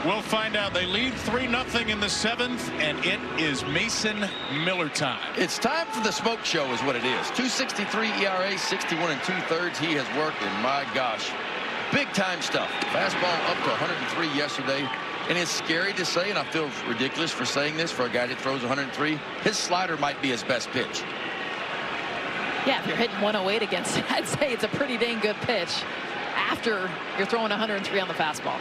We'll find out. They lead 3-0 in the 7th, and it is Mason Miller time. It's time for the smoke show is what it is. 2.63 ERA, 61 2/3. He has worked, and my gosh, big time stuff. Fastball up to 103 yesterday. And it's scary to say, and I feel ridiculous for saying this for a guy that throws 103. His slider might be his best pitch. Yeah, if you're hitting 108 against it, I'd say it's a pretty dang good pitch after you're throwing 103 on the fastball.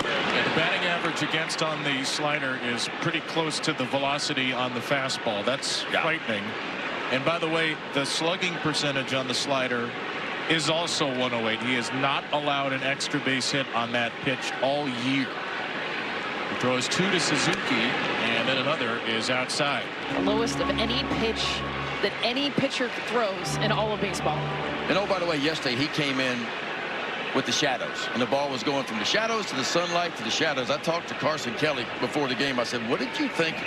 And the batting average against on the slider is pretty close to the velocity on the fastball. That's frightening. And by the way, the slugging percentage on the slider is also 108. He has not allowed an extra base hit on that pitch all year. He throws 2 to Suzuki, and then another is outside. The lowest of any pitch that any pitcher throws in all of baseball. And oh, by the way, yesterday he came in with the shadows, and the ball was going from the shadows to the sunlight to the shadows. I talked to Carson Kelly before the game. I said, what did you think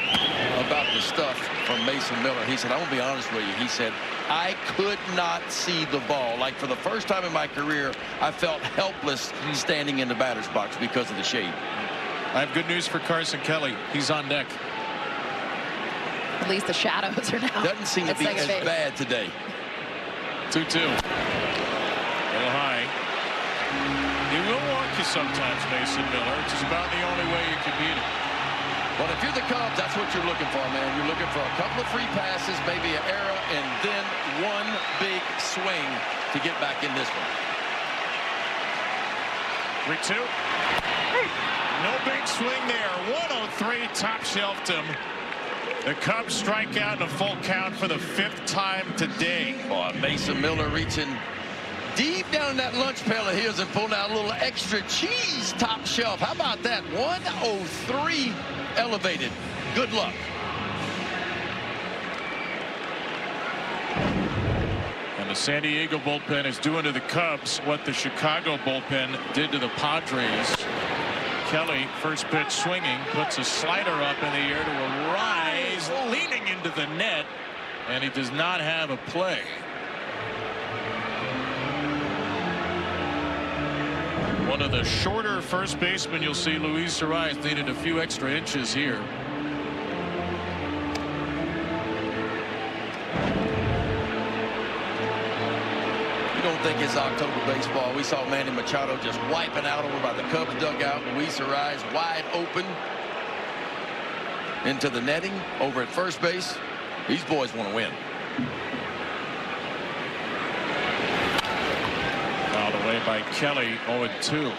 about the stuff from Mason Miller? He said, I'm going to be honest with you. He said, I could not see the ball. Like, for the first time in my career, I felt helpless standing in the batter's box because of the shade. I have good news for Carson Kelly. He's on deck. At least the shadows are now. Doesn't seem to be as bad today. 2-2. A little high. He will walk you sometimes, Mason Miller. It's just about the only way you can beat him. Well, if you're the Cubs, that's what you're looking for, man. You're looking for a couple of free passes, maybe an error, and then one big swing to get back in this one. 3-2. No big swing there. 103, top shelved him. The Cubs strike out in a full count for the 5th time today. Boy, Mason Miller reaching deep down in that lunch pail of his and pulling out a little extra cheese top shelf. How about that? 103 elevated. Good luck. And the San Diego bullpen is doing to the Cubs what the Chicago bullpen did to the Padres. Kelly, first pitch swinging, puts a slider up in the air to a rise, leaning into the net, and he does not have a play. One of the shorter first basemen you'll see, Luis Arias, needed a few extra inches here. You don't think it's October baseball. We saw Manny Machado just wiping out over by the Cubs dugout. Luis Arias wide open into the netting over at first base. These boys want to win. Fouled away by Kelly, 0-2.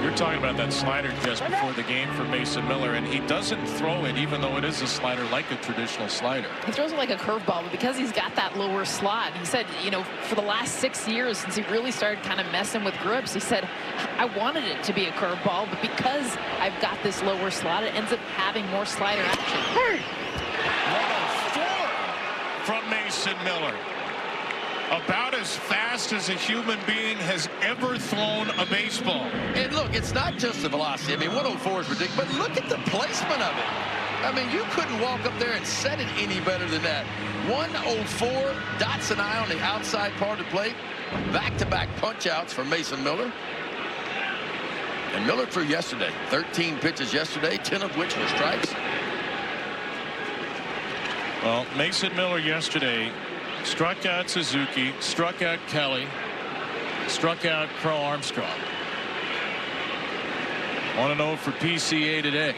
You're talking about that slider just before the game for Mason Miller, and he doesn't throw it, even though it is a slider, like a traditional slider. He throws it like a curveball, but because he's got that lower slot, he said, you know, for the last 6 years since he really started kind of messing with grips, he said, I wanted it to be a curveball, but because I've got this lower slot, it ends up having more slider action. 104 from Mason Miller. About as fast as a human being has ever thrown a baseball. And look, it's not just the velocity. I mean, 104 is ridiculous, but look at the placement of it. I mean, you couldn't walk up there and set it any better than that. 104, dots an I on the outside part of the plate. Back-to-back punch-outs for Mason Miller. And Miller threw yesterday. 13 pitches yesterday, 10 of which were strikes. Well, Mason Miller yesterday struck out Suzuki, struck out Kelly, struck out Crow Armstrong. 1-0 for PCA today.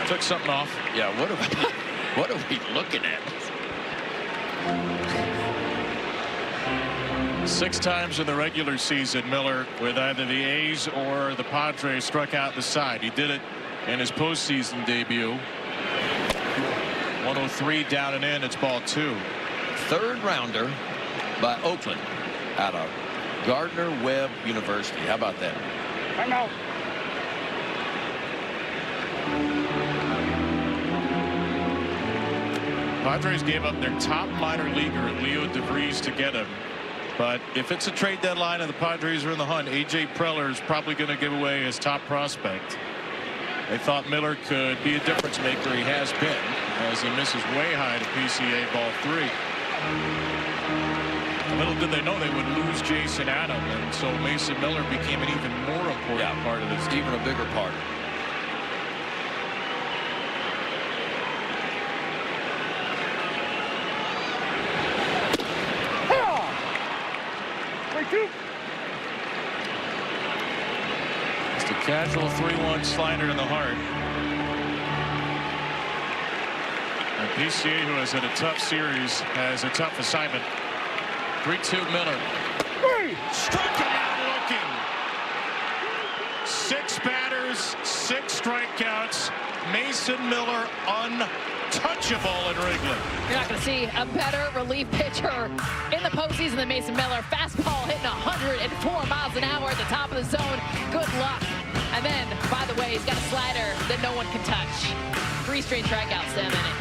Took something off. Yeah, what are we looking at? 6 times in the regular season, Miller, with either the A's or the Padres, struck out the side. He did it in his postseason debut. 103 down and in. It's ball 2. Third rounder by Oakland out of Gardner-Webb University. How about that? I'm out. Padres gave up their top minor leaguer, Leo DeVries, to get him. But if it's a trade deadline and the Padres are in the hunt, A.J. Preller is probably going to give away his top prospect. They thought Miller could be a difference maker. He has been, as he misses way high to PCA ball 3. Little did they know they would lose Jason Adam, and so Mason Miller became an even more important part of this team. Even a bigger part. Just a casual 3-1 slider in the heart. And PCA, who has had a tough series, has a tough assignment. 3-2 Miller. Struck him out looking. 6 batters, 6 strikeouts. Mason Miller untouchable in Wrigley. You're not going to see a better relief pitcher in the postseason than Mason Miller. Fastball hitting 104 miles an hour at the top of the zone. Good luck. And then, by the way, he's got a slider that no one can touch. 3 straight strikeouts that inning.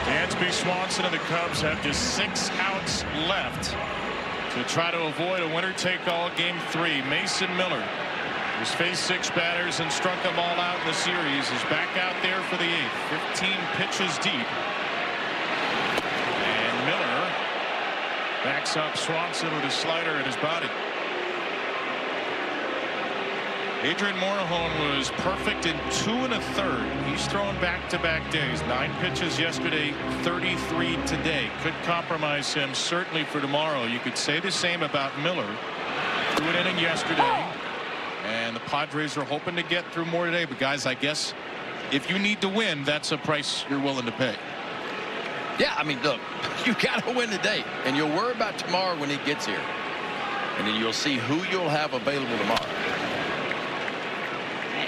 Dansby Swanson and the Cubs have just 6 outs left to try to avoid a winner-take-all game 3. Mason Miller, who's faced 6 batters and struck them all out in the series, is back out there for the 8th. 15 pitches deep. And Miller backs up Swanson with a slider at his body. Adrian Morejon was perfect in 2 1/3. He's thrown back-to-back days. 9 pitches yesterday, 33 today. Could compromise him certainly for tomorrow. You could say the same about Miller. Threw an inning yesterday, and the Padres are hoping to get through more today. But guys, I guess if you need to win, that's a price you're willing to pay. Yeah, I mean, look, you got to win today, and you'll worry about tomorrow when he gets here, and then you'll see who you'll have available tomorrow.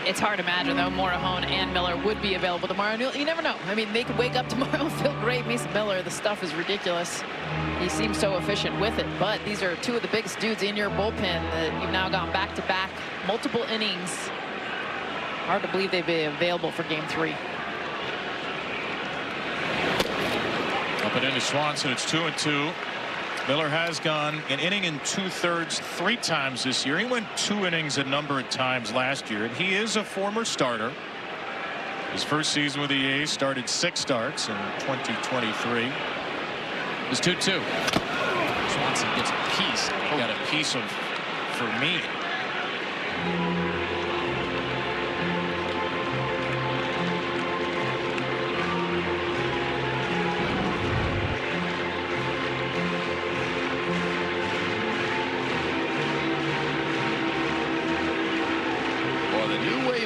It's hard to imagine, though, Morejon and Miller would be available tomorrow. And you never know. I mean, they could wake up tomorrow and feel great. Mason Miller, the stuff is ridiculous. He seems so efficient with it. But these are 2 of the biggest dudes in your bullpen that you've now gone back-to-back, multiple innings. Hard to believe they'd be available for game 3. Up and into Swanson. It's 2-2. Miller has gone an inning and 2/3 3 times this year. He went 2 innings a number of times last year, and he is a former starter. His first season with the A's, started 6 starts in 2023. It's 2-2. Swanson gets a piece. He got a piece of for me.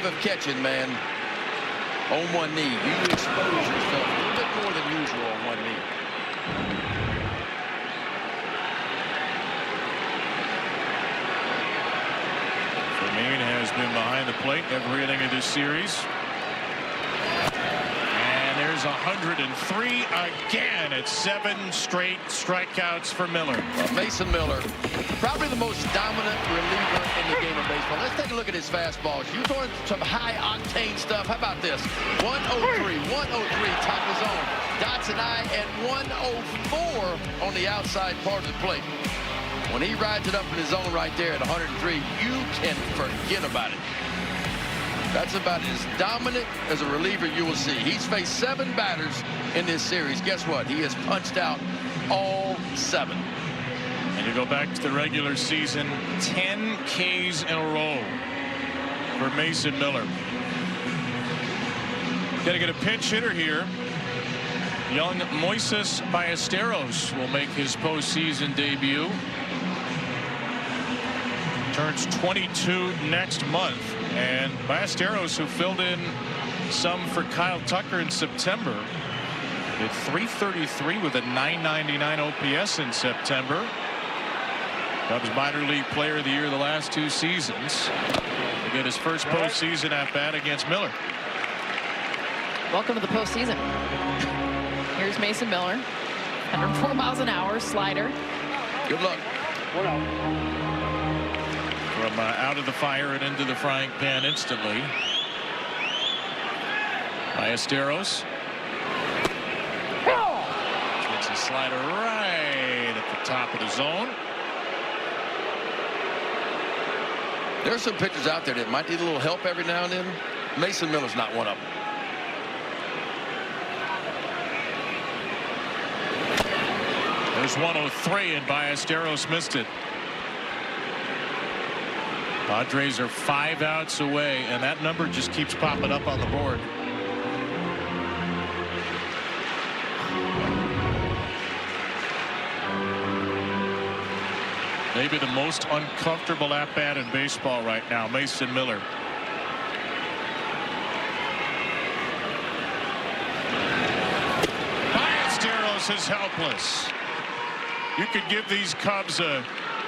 Of catching, man, on one knee. You expose yourself a little bit more than usual on one knee. Vermain has been behind the plate every inning of this series. And there's 103 again. It's 7 straight strikeouts for Miller. Mason Miller, probably the most dominant reliever in the game of baseball. Let's take a look at his fastballs. You're throwing some high-octane stuff. How about this? 103, 103, top of the zone. Dots and I, and 104 on the outside part of the plate. When he rides it up in his zone right there at 103, you can forget about it. That's about as dominant as a reliever you will see. He's faced 7 batters in this series. Guess what? He has punched out all 7. And you go back to the regular season, 10 Ks in a row for Mason Miller. Got to get a pinch hitter here. Young Moises Ballesteros will make his postseason debut. Turns 22 next month. And Ballesteros, who filled in some for Kyle Tucker in September, hit .333 with a .999 OPS in September. Cubs minor league player of the year the last 2 seasons. To get his first postseason at bat against Miller. Welcome to the postseason. Here's Mason Miller. 104 miles an hour, slider. Good luck. From out of the fire and into the frying pan instantly. Ballesteros. Gets a slider right at the top of the zone. There are some pitchers out there that might need a little help every now and then. Mason Miller's not one of them. There's 103, and Ballesteros missed it. Padres are 5 outs away, and that number just keeps popping up on the board. Maybe the most uncomfortable at-bat in baseball right now, Mason Miller. Ballesteros is helpless. You could give these Cubs a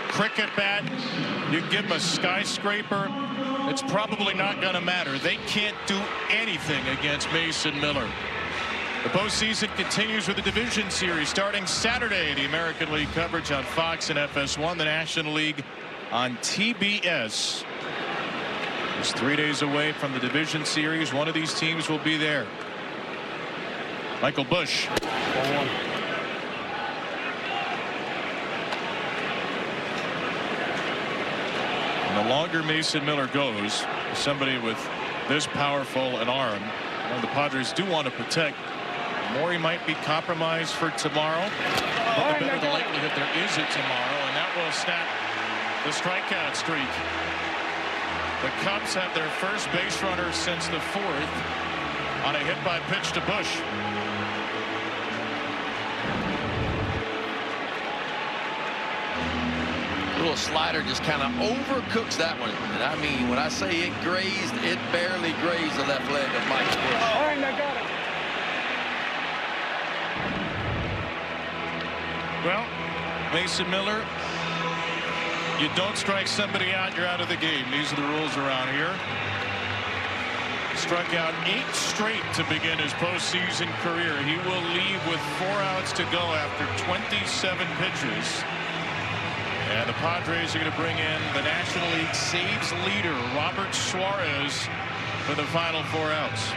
cricket bat, you can give them a skyscraper, it's probably not going to matter. They can't do anything against Mason Miller. The postseason continues with the division series starting Saturday. The American League coverage on Fox and FS1, the National League on TBS. It's 3 days away from the division series. One of these teams will be there. Michael Busch. 1-1. And the longer Mason Miller goes, somebody with this powerful an arm, and the Padres do want to protect, the more he might be compromised for tomorrow, but the better the likelihood there is a tomorrow, and that will snap the strikeout streak. The Cubs have their first base runner since the 4th on a hit by pitch to Busch. Little slider just kind of overcooks that one, and I mean, when I say it grazed, it barely grazed the left leg of Mike Busch. All right, I got it. Well, Mason Miller, you don't strike somebody out, you're out of the game. These are the rules around here. Struck out 8 straight to begin his postseason career. He will leave with 4 outs to go after 27 pitches. And the Padres are going to bring in the National League saves leader, Robert Suarez, for the final 4 outs.